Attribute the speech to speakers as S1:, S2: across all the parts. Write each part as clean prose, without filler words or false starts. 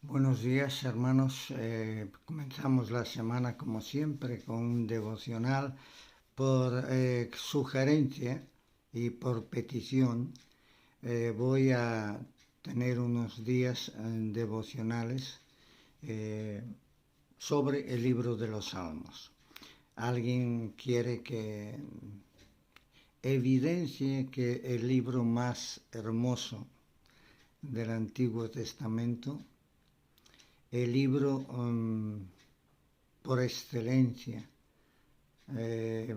S1: Buenos días, hermanos. Comenzamos la semana como siempre con un devocional por sugerencia y por petición. Voy a tener unos días devocionales eh, sobre el libro de los Salmos. Alguien quiere que evidencie que el libro más hermoso del Antiguo Testamento, el libro por excelencia,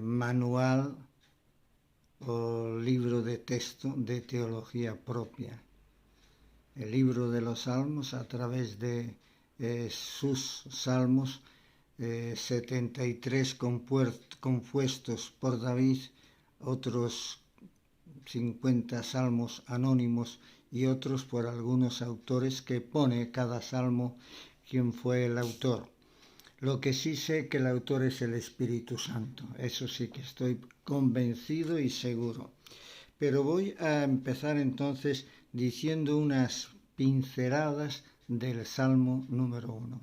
S1: manual o libro de texto de teología propia. El libro de los Salmos, a través de sus salmos, 73 compuestos por David, otros 50 salmos anónimos y otros por algunos autores que pone cada salmo quién fue el autor. Lo que sí sé que el autor es el Espíritu Santo, eso sí que estoy convencido y seguro. Pero voy a empezar entonces diciendo unas pinceladas del Salmo número 1.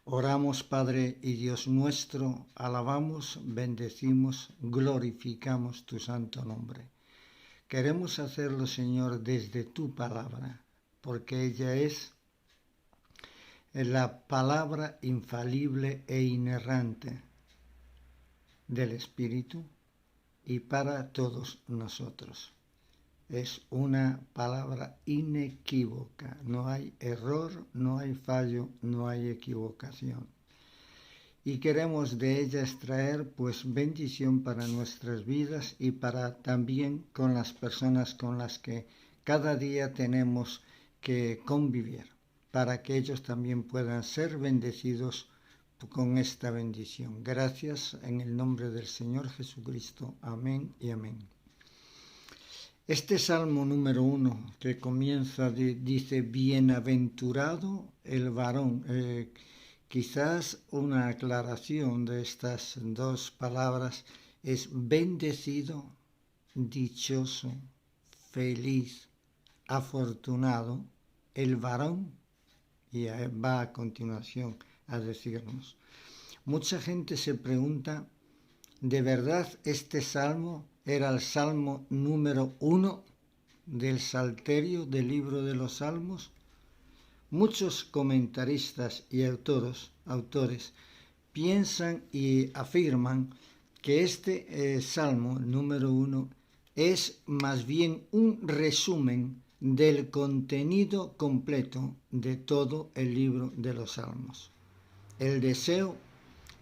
S1: Oramos, Padre y Dios nuestro, alabamos, bendecimos, glorificamos tu santo nombre. Queremos hacerlo, Señor, desde tu palabra, porque ella es la palabra infalible e inerrante del Espíritu y para todos nosotros. Es una palabra inequívoca, no hay error, no hay fallo, no hay equivocación. Y queremos de ella extraer pues bendición para nuestras vidas y para también con las personas con las que cada día tenemos que convivir, para que ellos también puedan ser bendecidos con esta bendición. Gracias en el nombre del Señor Jesucristo. Amén y amén. Este Salmo número 1 que comienza, dice, bienaventurado el varón. Quizás una aclaración de estas dos palabras es bendecido, dichoso, feliz, afortunado, el varón, y va a continuación a decirnos. Mucha gente se pregunta, ¿de verdad este salmo era el salmo número 1 del Salterio del libro de los Salmos? Muchos comentaristas y autores piensan y afirman que este salmo número 1 es más bien un resumen del contenido completo de todo el libro de los Salmos. El deseo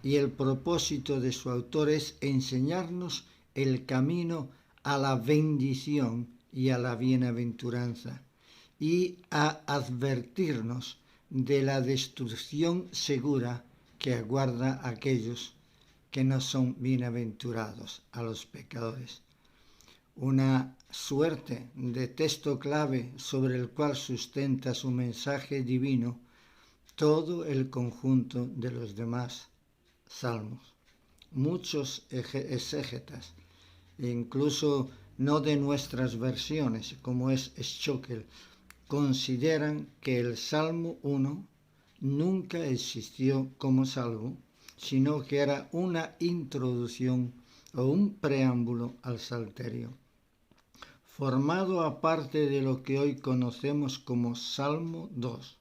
S1: y el propósito de su autor es enseñarnos el camino a la bendición y a la bienaventuranza, y a advertirnos de la destrucción segura que aguarda a aquellos que no son bienaventurados, a los pecadores. Una suerte de texto clave sobre el cual sustenta su mensaje divino todo el conjunto de los demás salmos. Muchos exégetas, incluso no de nuestras versiones, como es Schockel, consideran que el Salmo 1 nunca existió como salmo, sino que era una introducción o un preámbulo al Salterio, formado aparte de lo que hoy conocemos como Salmo 2.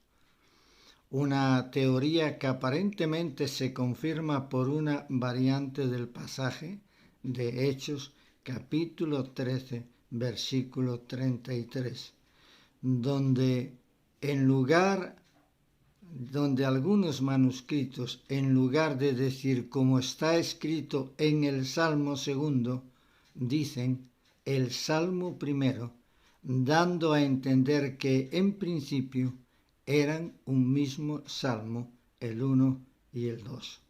S1: Una teoría que aparentemente se confirma por una variante del pasaje de Hechos capítulo 13, versículo 33. Donde algunos manuscritos, en lugar de decir como está escrito en el Salmo 2, dicen el Salmo 1, dando a entender que en principio eran un mismo salmo, el 1 y el 2.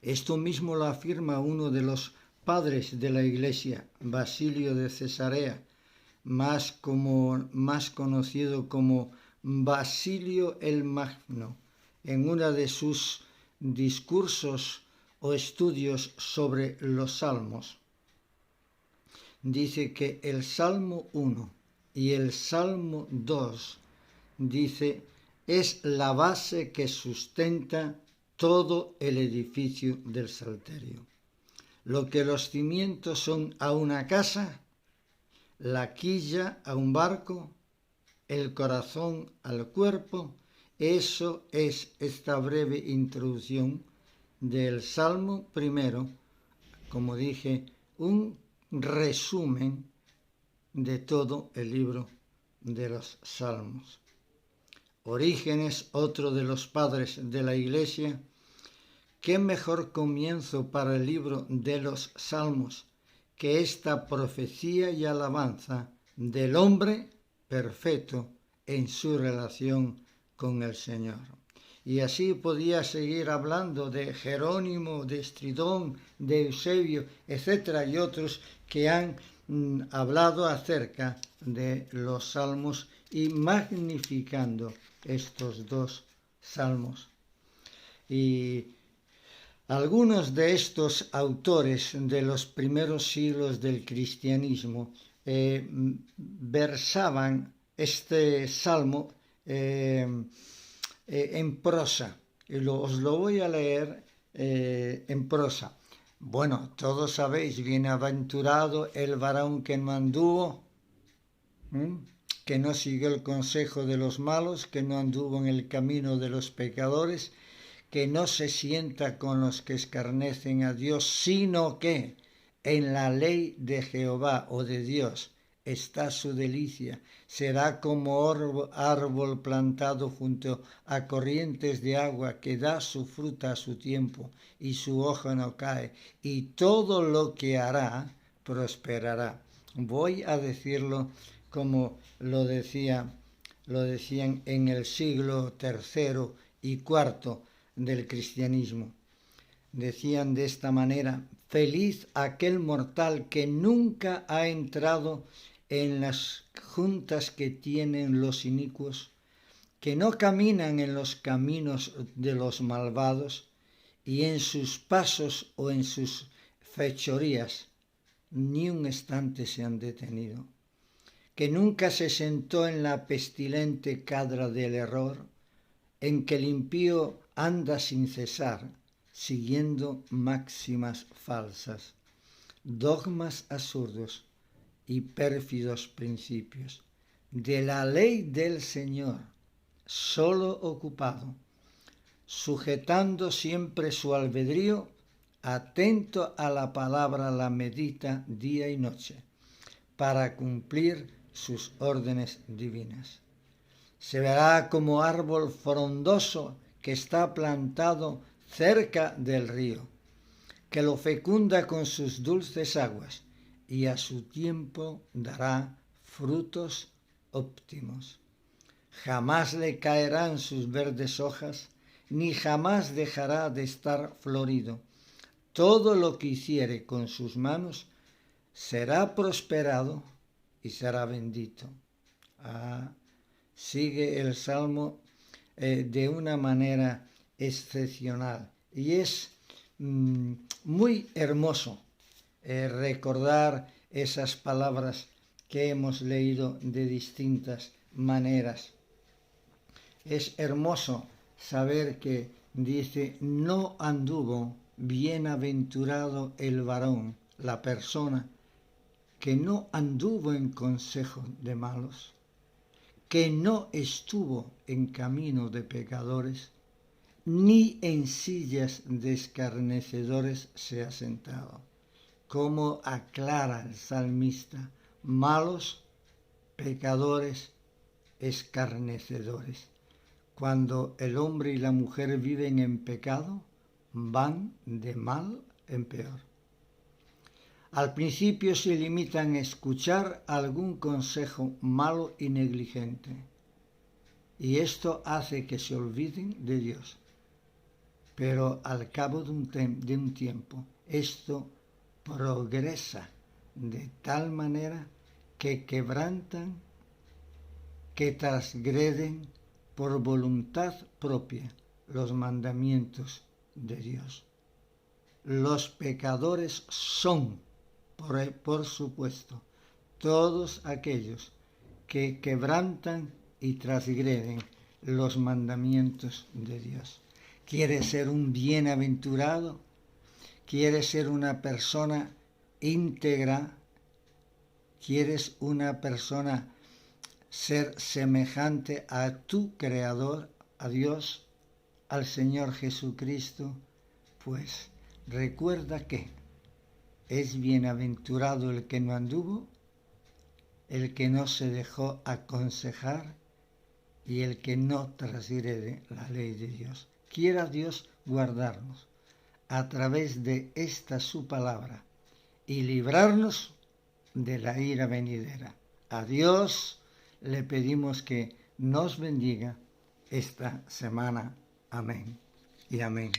S1: Esto mismo lo afirma uno de los padres de la Iglesia, Basilio de Cesarea, más conocido como Basilio el Magno, en uno de sus discursos o estudios sobre los salmos. Dice que el Salmo 1 y el Salmo 2, dice, es la base que sustenta todo el edificio del Salterio. Lo que los cimientos son a una casa, la quilla a un barco, el corazón al cuerpo. Eso es esta breve introducción del Salmo primero, como dije, un resumen de todo el libro de los Salmos. Orígenes, otro de los padres de la Iglesia, qué mejor comienzo para el libro de los Salmos que esta profecía y alabanza del hombre perfecto en su relación con el Señor. Y así podía seguir hablando de Jerónimo, de Estridón, de Eusebio, etcétera, y otros que han hablado acerca de los salmos y magnificando estos dos salmos. Y algunos de estos autores de los primeros siglos del cristianismo versaban este salmo en prosa. Y os lo voy a leer en prosa. Bueno, todos sabéis, bienaventurado el varón que no anduvo, que no siguió el consejo de los malos, que no anduvo en el camino de los pecadores, que no se sienta con los que escarnecen a Dios, sino que en la ley de Jehová o de Dios está su delicia. Será como árbol plantado junto a corrientes de agua, que da su fruta a su tiempo y su hoja no cae, y todo lo que hará prosperará. Voy a decirlo como lo decían en el siglo III y IV del cristianismo. Decían de esta manera: feliz aquel mortal que nunca ha entrado en las juntas que tienen los inicuos, que no caminan en los caminos de los malvados, y en sus pasos o en sus fechorías ni un instante se han detenido, que nunca se sentó en la pestilente cadra del error, en que el impío anda sin cesar, siguiendo máximas falsas, dogmas absurdos y pérfidos principios. De la ley del Señor, solo ocupado, sujetando siempre su albedrío, atento a la palabra la medita día y noche, para cumplir sus órdenes divinas. Se verá como árbol frondoso que está plantado cerca del río, que lo fecunda con sus dulces aguas, y a su tiempo dará frutos óptimos. Jamás le caerán sus verdes hojas, ni jamás dejará de estar florido. Todo lo que hiciere con sus manos será prosperado y será bendito. Sigue el Salmo de una manera excepcional, y es muy hermoso recordar esas palabras que hemos leído de distintas maneras. Es hermoso saber que dice: no anduvo, bienaventurado el varón, la persona que no anduvo en consejo de malos, que no estuvo en camino de pecadores, ni en sillas de escarnecedores se ha sentado. Como aclara el salmista: malos, pecadores, escarnecedores. Cuando el hombre y la mujer viven en pecado, van de mal en peor. Al principio se limitan a escuchar algún consejo malo y negligente, y esto hace que se olviden de Dios. Pero al cabo de un tiempo, esto progresa de tal manera que quebrantan, que transgreden por voluntad propia los mandamientos de Dios. Los pecadores son, por supuesto, todos aquellos que quebrantan y transgreden los mandamientos de Dios. ¿Quieres ser un bienaventurado? ¿Quieres ser una persona íntegra? ¿Quieres una persona ser semejante a tu Creador, a Dios, al Señor Jesucristo? Pues recuerda que es bienaventurado el que no anduvo, el que no se dejó aconsejar y el que no transgrede la ley de Dios. Quiera Dios guardarnos a través de esta su palabra y librarnos de la ira venidera. A Dios le pedimos que nos bendiga esta semana. Amén y amén.